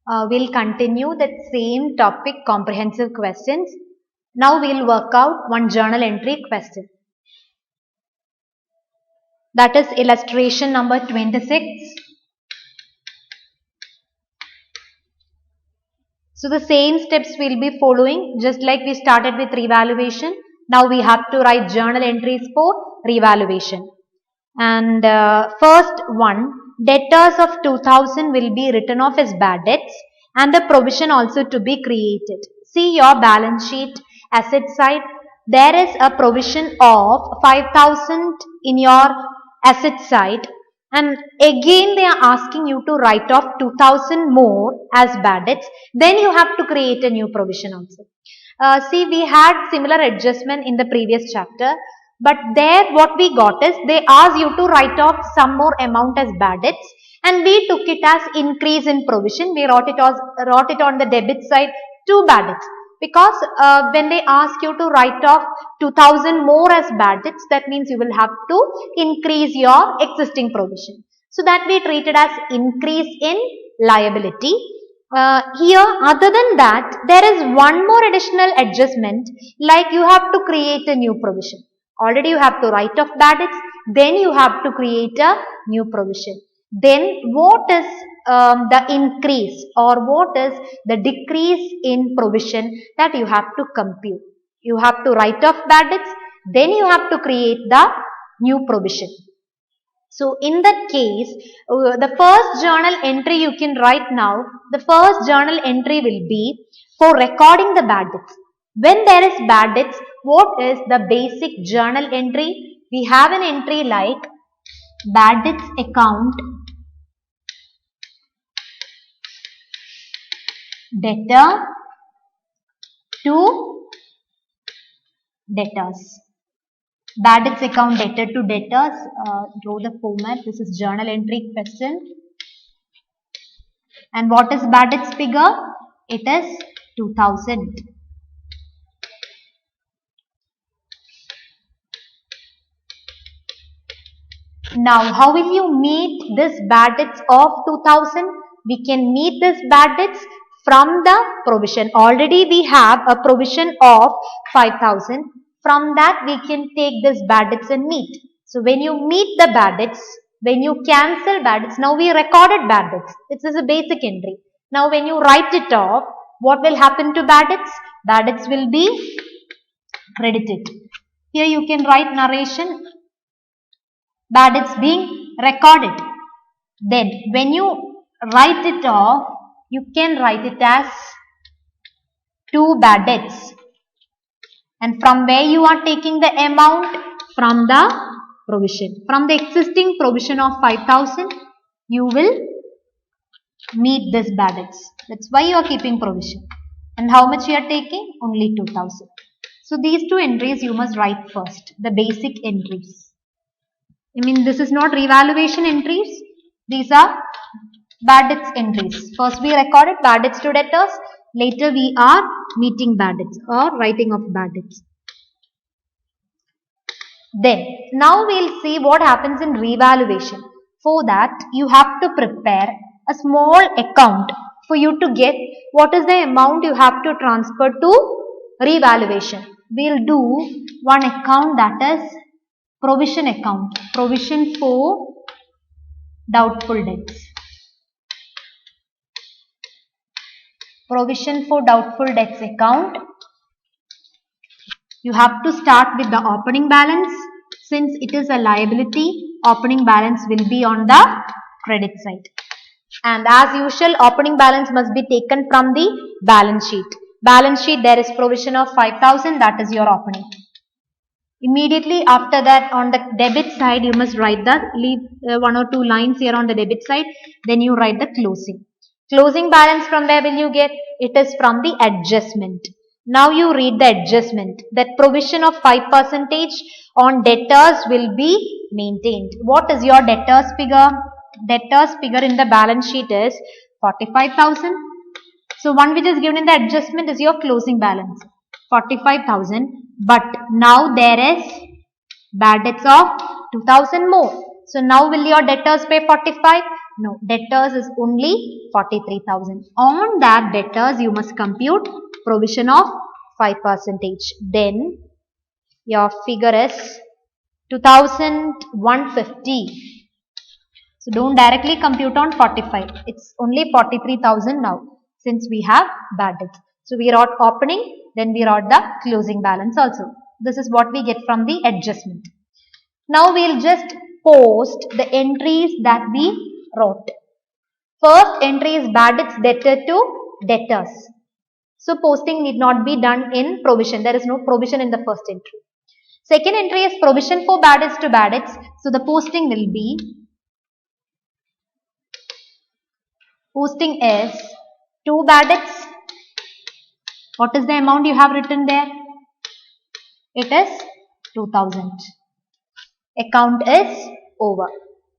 We'll continue that same topic, comprehensive questions. Now we'll work out one journal entry question. That is illustration number 26. So the same steps we'll be following, just like we started with revaluation. Now we have to write journal entries for revaluation. And first one, debtors of 2000 will be written off as bad debts and a provision also to be created. See your balance sheet asset side. There is a provision of 5000 in your asset side, and again they are asking you to write off 2000 more as bad debts. Then you have to create a new provision also. See, we had similar adjustment in the previous chapter. But there what we got is they asked you to write off some more amount as bad debts, and we took it as increase in provision. We wrote it on the debit side to bad debts, because when they ask you to write off 2000 more as bad debts, that means you will have to increase your existing provision. So that we treated as increase in liability. Here, other than that, there is one more additional adjustment, like you have to create a new provision. Already you have to write off bad debts, then you have to create a new provision. Then what is the increase or what is the decrease in provision that you have to compute? You have to write off bad debts, then you have to create the new provision. So in that case, the first journal entry you can write now, the first journal entry will be for recording the bad debts. When there is bad debts, what is the basic journal entry? We have an entry like bad debts account, debtor to debtors. Bad debts account, debtor to debtors. Draw the format. This is journal entry question. And what is bad debts figure? It is 2000. Now, how will you meet this bad debts of 2000? We can meet this bad debts from the provision. Already we have a provision of 5000. From that we can take this bad debts and meet. So when you meet the bad debts, when you cancel bad debts, now we recorded bad debts. This is a basic entry. Now when you write it off, what will happen to bad debts? Bad debts will be credited. Here you can write narration. Bad debts being recorded. Then when you write it off, you can write it as 2 bad debts. And from where you are taking the amount? From the provision. From the existing provision of 5000, you will meet this bad debts. That's why you are keeping provision. And how much you are taking? Only 2000. So these two entries you must write first. The basic entries. I mean, this is not revaluation entries. These are bad debts entries. First we recorded bad debts to debtors. Later we are meeting bad debts or writing of bad debts. Then, now we'll see what happens in revaluation. For that, you have to prepare a small account for you to get what is the amount you have to transfer to revaluation. We'll do one account, that is provision account. Provision for doubtful debts. Provision for doubtful debts account. You have to start with the opening balance. Since it is a liability, opening balance will be on the credit side. And as usual, opening balance must be taken from the balance sheet. Balance sheet, there is provision of 5000, that is your opening. Immediately after that, on the debit side, you must write leave 1 or 2 lines here on the debit side. Then you write the closing. Closing balance, from where will you get? It is from the adjustment. Now you read the adjustment. That provision of 5% on debtors will be maintained. What is your debtors figure? Debtors figure in the balance sheet is 45,000. So one which is given in the adjustment is your closing balance, 45,000. But now there is bad debts of 2000 more. So now will your debtors pay 45? No, debtors is only 43,000. On that debtors you must compute provision of 5%. Then your figure is 2,150. So don't directly compute on 45. It's only 43,000 now since we have bad debts. So we wrote opening, then we wrote the closing balance also. This is what we get from the adjustment. Now we'll just post the entries that we wrote. First entry is bad debts debtor to debtors. So posting need not be done in provision. There is no provision in the first entry. Second entry is provision for bad debts to bad debts. So the posting will be, posting is 2 bad debts. What is the amount you have written there? It is 2,000. Account is over.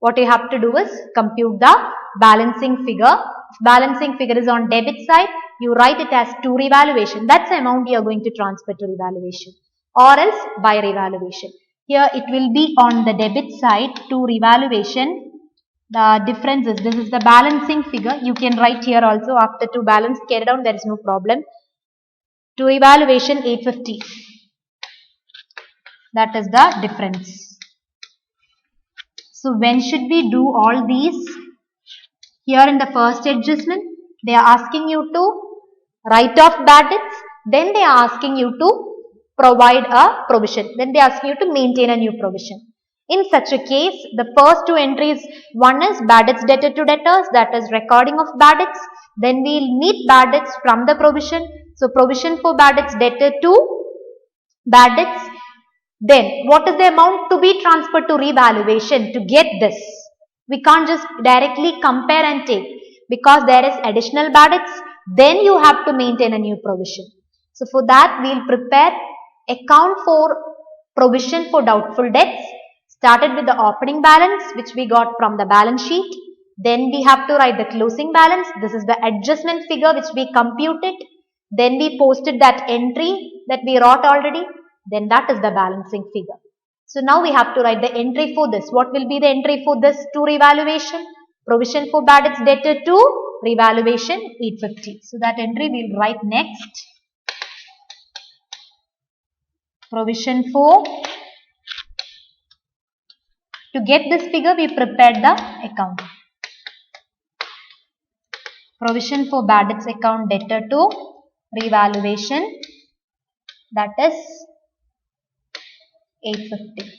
What you have to do is compute the balancing figure. If balancing figure is on debit side, you write it as to revaluation. That's the amount you are going to transfer to revaluation, or else by revaluation. Here it will be on the debit side to revaluation. The difference is, this is the balancing figure. You can write here also after to balance carried down, there is no problem. To revaluation 850. That is the difference. So when should we do all these? Here in the first adjustment, they are asking you to write off bad debts. Then they are asking you to provide a provision. Then they are asking you to maintain a new provision. In such a case, the first two entries, one is bad debts debtor to debtors, that is recording of bad debts. Then we will need bad debts from the provision. So provision for bad debts debtor to bad debts. Then what is the amount to be transferred to revaluation to get this? We can't just directly compare and take, because there is additional bad debts. Then you have to maintain a new provision. So for that we will prepare account for provision for doubtful debts. Started with the opening balance which we got from the balance sheet. Then we have to write the closing balance. This is the adjustment figure which we computed. Then we posted that entry that we wrote already. Then that is the balancing figure. So now we have to write the entry for this. What will be the entry for this to revaluation? Provision for bad debts debtor to revaluation 850. So that entry we will write next. Provision for, to get this figure we prepared the account. Provision for bad debts account debtor to revaluation, that is 850.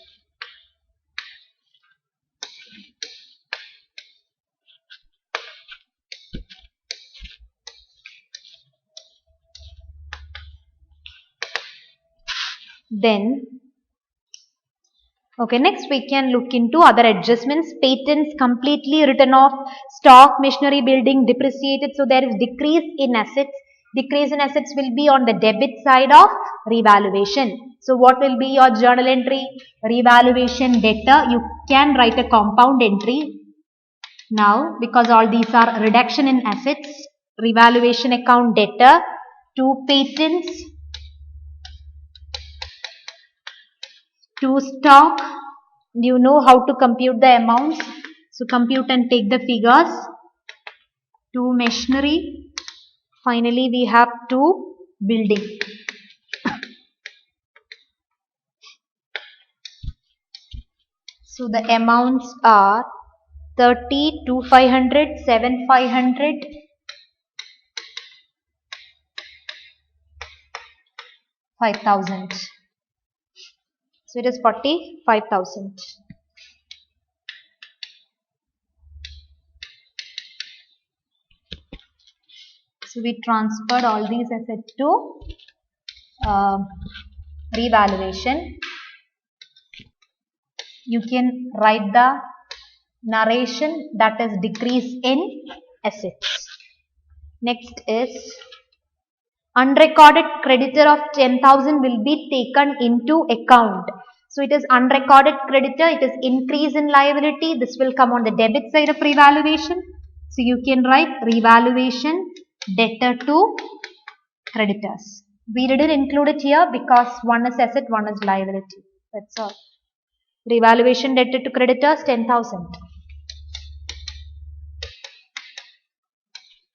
Then, okay, next we can look into other adjustments. Patents completely written off, stock, machinery, building depreciated. So there is decrease in assets. Decrease in assets will be on the debit side of revaluation. So what will be your journal entry? Revaluation debtor. You can write a compound entry now because all these are reduction in assets. Revaluation account debtor to patents, to stock. You know how to compute the amounts. So compute and take the figures. To machinery. Finally, we have to building. So the amounts are 30, 2,500, 7,500, 5,000. So it is 45,000. So we transferred all these assets to revaluation. You can write the narration, that is decrease in assets. Next is unrecorded creditor of 10,000 will be taken into account. So it is unrecorded creditor, it is increase in liability. This will come on the debit side of revaluation. So you can write revaluation debtor to creditors. We didn't include it here because one is asset, one is liability. That's all. Revaluation debtor to creditors 10,000.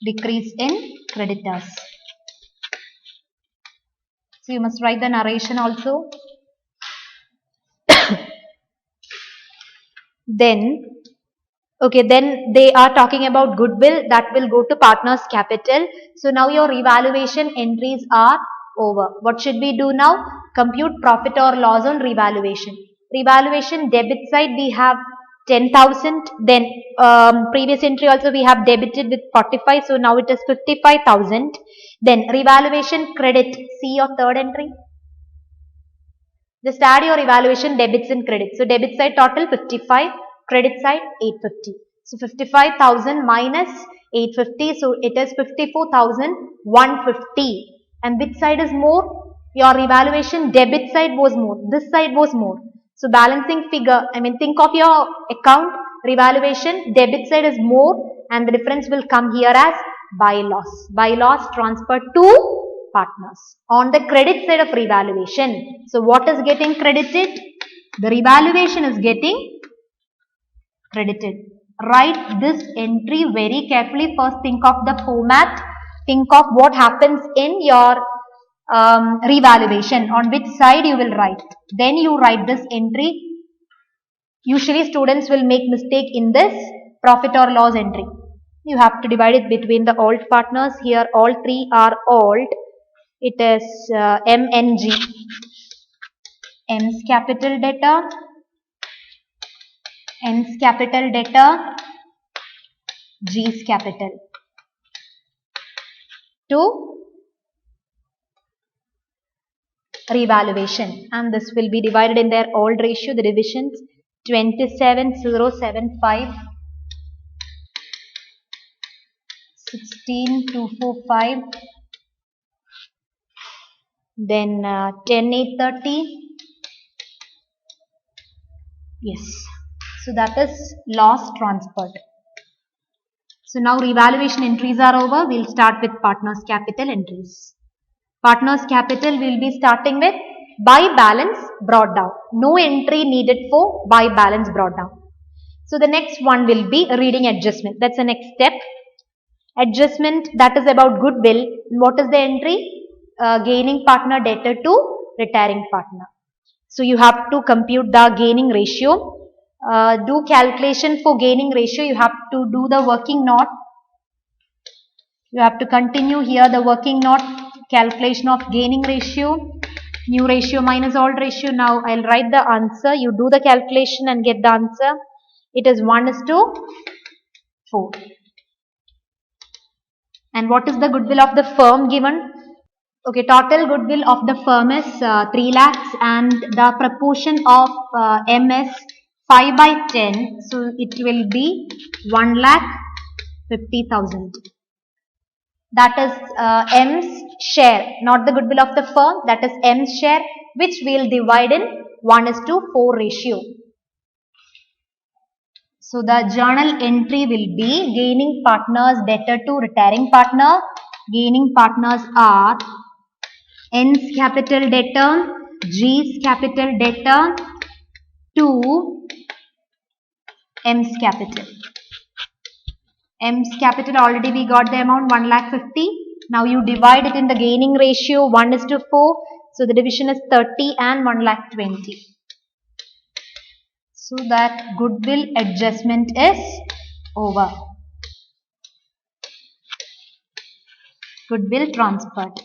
decrease in creditors. So you must write the narration also. Then they are talking about goodwill, that will go to partners capital. So now your revaluation entries are over. What should we do now? Compute profit or loss on revaluation. Revaluation debit side we have 10,000, then previous entry also we have debited with 45, so now it is 55,000. Then revaluation credit, see your third entry. Just add your evaluation debits and credits. So debit side total 55, credit side 850. So 55,000 minus 850, so it is 54,150. And which side is more? Your evaluation debit side was more. This side was more. So balancing figure, think of your account, revaluation debit side is more, and the difference will come here as buy loss. Buy loss transferred to partners on the credit side of revaluation. So what is getting credited? The revaluation is getting credited. Write this entry very carefully. First think of the format. Think of what happens in your revaluation, on which side you will write. Then you write this entry. Usually students will make mistake in this profit or loss entry. You have to divide it between the alt partners. Here all three are alt. It is MNG. M's capital debtor, N's capital debtor, G's capital. To revaluation, and this will be divided in their old ratio, the divisions 27,075, 16,245, then 10,830. Yes, so that is loss transferred. So now revaluation entries are over. We'll start with partners capital entries. Partners capital will be starting with by balance brought down. No entry needed for by balance brought down. So the next one will be reading adjustment. That's the next step. Adjustment, that is about goodwill. What is the entry? Gaining partner debtor to retiring partner. So you have to compute the gaining ratio. Do calculation for gaining ratio. You have to do the working note. You have to continue here the working note. Calculation of gaining ratio, new ratio minus old ratio. Now I'll write the answer. You do the calculation and get the answer. It is 1:4. And what is the goodwill of the firm given? Okay, total goodwill of the firm is 3 lakhs and the proportion of MS 5/10. So it will be 1,50,000. That is M's share, not the goodwill of the firm. That is M's share, which we'll divide in 1:4 ratio. So the journal entry will be gaining partners debtor to retiring partner. Gaining partners are N's capital debtor, G's capital debtor to M's capital. M's capital already we got the amount 1,50,000. Now you divide it in the gaining ratio 1:4. So the division is 30 and 1,20,000. So that goodwill adjustment is over. Goodwill transferred.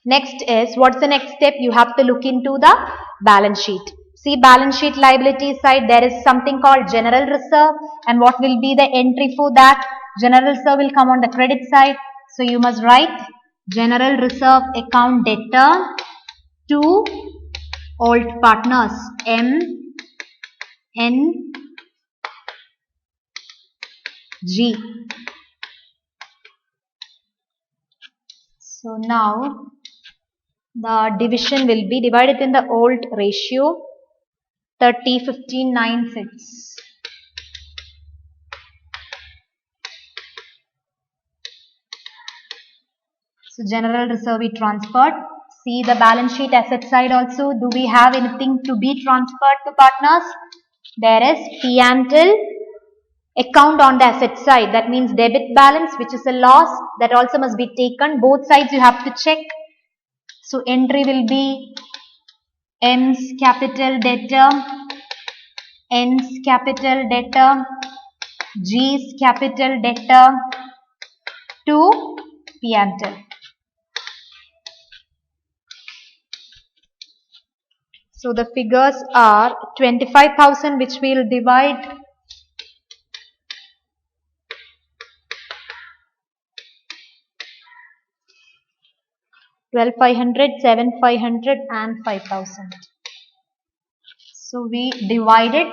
Next is, what's the next step? You have to look into the balance sheet. See, balance sheet liability side, there is something called general reserve, and what will be the entry for that? General reserve will come on the credit side. So you must write general reserve account debtor to old partners, M, N, G. So now the division will be divided in the old ratio 30, 15, 9, 6. So general reserve we transferred. See the balance sheet asset side also. Do we have anything to be transferred to partners? There is P&L account on the asset side. That means debit balance, which is a loss, that also must be taken. Both sides you have to check. So entry will be M's capital debtor, N's capital debtor, G's capital debtor to P&L. So the figures are 25,000, which we will divide 12,500, 7,500 and 5,000. So we divided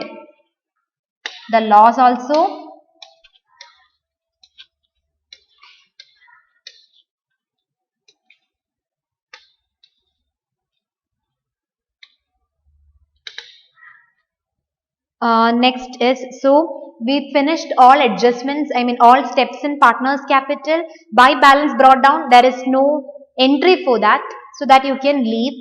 the loss also. Next is, so we finished all adjustments, all steps in partners capital. By balance brought down, there is no entry for that, so that you can leave.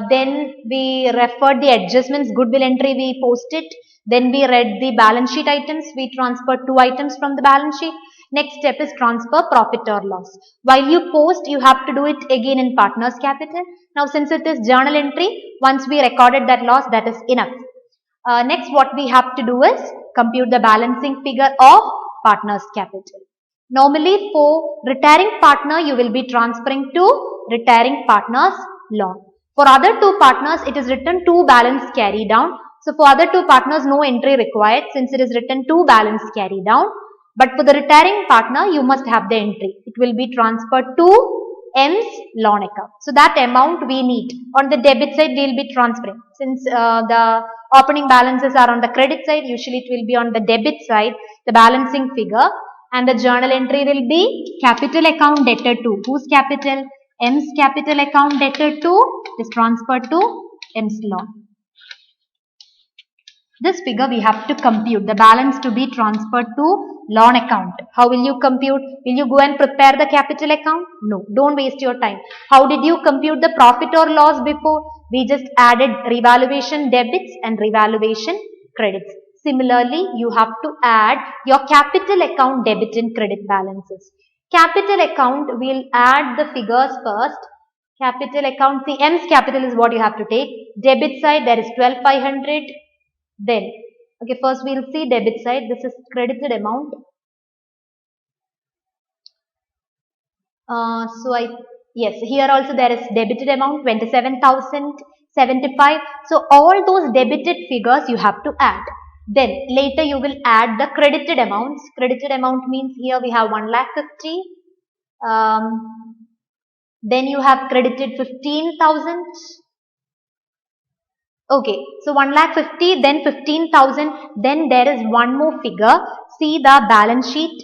Then we referred the adjustments, goodwill entry we posted. Then we read the balance sheet items, we transferred 2 items from the balance sheet. Next step is transfer profit or loss. While you post, you have to do it again in partners capital. Now since it is journal entry, once we recorded that loss, that is enough. Next, what we have to do is compute the balancing figure of partners capital. Normally for retiring partner, you will be transferring to retiring partners loan. For other two partners, it is written to balance carry down. So for other two partners, no entry required since it is written to balance carry down. But for the retiring partner, you must have the entry. It will be transferred to M's loan account. So that amount we need. On the debit side, we will be transferring. Since the opening balances are on the credit side, usually it will be on the debit side, the balancing figure. And the journal entry will be capital account debtor to. Whose capital? M's capital account debtor to is transferred to M's loan. This figure we have to compute the balance to be transferred to loan account. How will you compute? Will you go and prepare the capital account? No, don't waste your time. How did you compute the profit or loss before? We just added revaluation debits and revaluation credits. Similarly, you have to add your capital account debit and credit balances. Capital account, we'll add the figures first. Capital account, see M's capital is what you have to take. Debit side, there is 12,500. Then, okay, first we'll see debit side. This is credited amount. Yes, here also there is debited amount 27,075. So all those debited figures you have to add. Then later you will add the credited amounts. Credited amount means here we have 1,50,000. Then you have credited 15,000. Okay, so 1,50,000, then 15,000, then there is one more figure. See the balance sheet.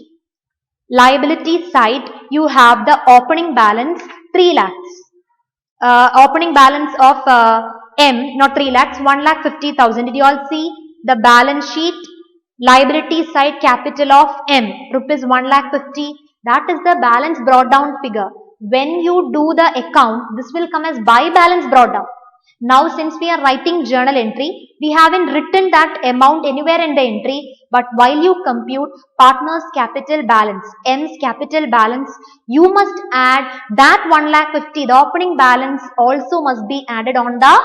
Liability side, you have the opening balance 3 lakhs. Opening balance of M, not 3 lakhs, 1,50,000. Did you all see the balance sheet? Liability side capital of M, rupees 1,50,000. That is the balance brought down figure. When you do the account, this will come as by balance brought down. Now since we are writing journal entry, we haven't written that amount anywhere in the entry, but while you compute partner's capital balance, M's capital balance, you must add that 1,50,000, the opening balance also must be added on the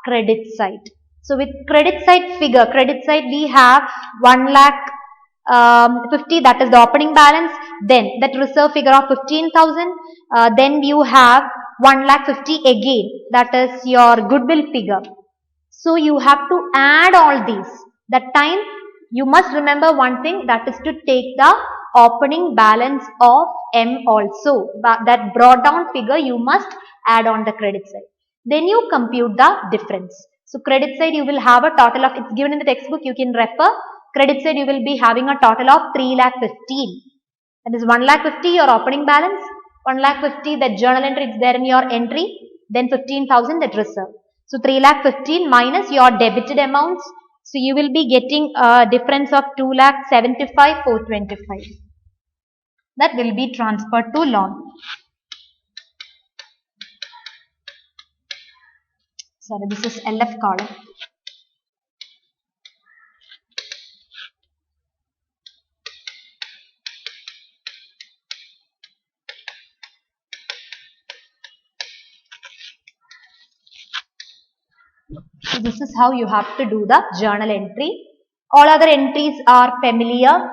credit side. So with credit side figure, credit side we have 1,50,000, that is the opening balance, then that reserve figure of 15,000, then you have 1,50,000 again, that is your goodwill figure. So you have to add all these. That time you must remember one thing, that is to take the opening balance of M also. That brought down figure you must add on the credit side. Then you compute the difference. So credit side you will have a total of, it's given in the textbook, you can refer. Credit side you will be having a total of 3,15,000. That is 1,50,000 your opening balance. 1,50,000 that journal entry, it's there in your entry, then 15,000 that reserve. So 3,15,000 minus your debited amounts. So you will be getting a difference of 2,75,425. That will be transferred to loan. Sorry, this is LF column. So this is how you have to do the journal entry. All other entries are familiar.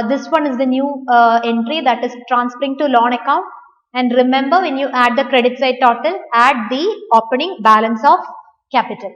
This one is the new entry, that is transferring to loan account. And remember, when you add the credit side total, add the opening balance of capital.